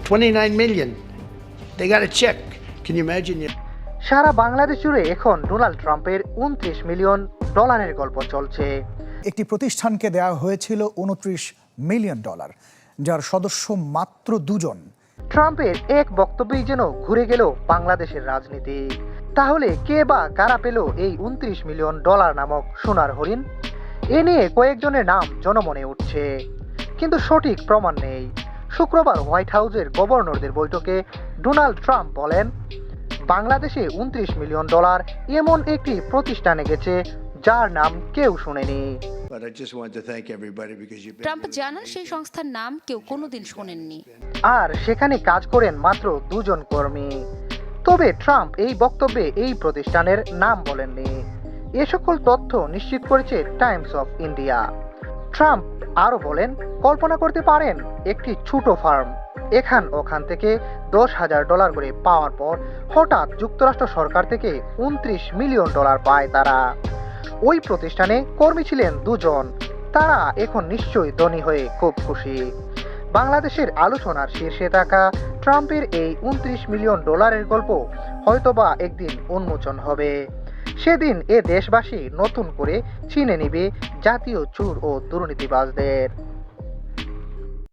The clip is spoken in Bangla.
29 million. They got a check. Can you imagine? সারা বাংলাদেশ জুড়ে এখন ডোনাল্ড ট্রাম্পের 29 মিলিয়ন ডলারের গল্প চলছে। একটি প্রতিষ্ঠানকে দেওয়া হয়েছিল $29 মিলিয়ন, যার সদস্য মাত্র 2 জন। ট্রাম্পের এক বক্তব্যেই যেন ঘুরে গেল বাংলাদেশের রাজনীতি। তাহলে কে বা কারা পেল এই 29 মিলিয়ন ডলার নামক সোনার হরিণ? এ নিয়ে কয়েকজনের নাম জনমনে উঠছে, কিন্তু সঠিক প্রমাণ নেই। শুক্রবার হোয়াইট হাউসের গভর্নরদের বৈঠকে ডোনাল্ড ট্রাম্প বলেন, বাংলাদেশে 29 মিলিয়ন ডলার এমন একটি প্রতিষ্ঠানে গেছে যার নাম কেউ শুনেনি। ট্রাম্প জানান সেই সংস্থার নাম কেউ কোনোদিন শোনেননি। আর সেখানে কাজ করেন মাত্র 2 জন কর্মী। তবে ট্রাম্প এই বক্তব্যে এই প্রতিষ্ঠানের নাম বলেননি। এ সকল তথ্য নিশ্চিত করেছে টাইমস অফ ইন্ডিয়া। ট্রাম্প আরও বলেন, কল্পনা করতে পারেন একটি ছোট ফার্ম এখান ওখান থেকে $10,000 করে পাওয়ার পর হঠাৎ যুক্তরাষ্ট্র সরকার থেকে 29 মিলিয়ন ডলার পায় তারা। ওই প্রতিষ্ঠানে কর্মী ছিলেন 2 জন। তারা এখন নিশ্চয়ই ধনী হয়ে খুব খুশি। বাংলাদেশের আলোচনার শীর্ষে থাকা ট্রাম্পের এই 29 মিলিয়ন ডলারের গল্প হয়তোবা একদিন উন্মোচন হবে। সেদিন এ দেশবাসী নতুন করে চিনে নেবে জাতীয় চোর ও দুর্নীতিবাজদের।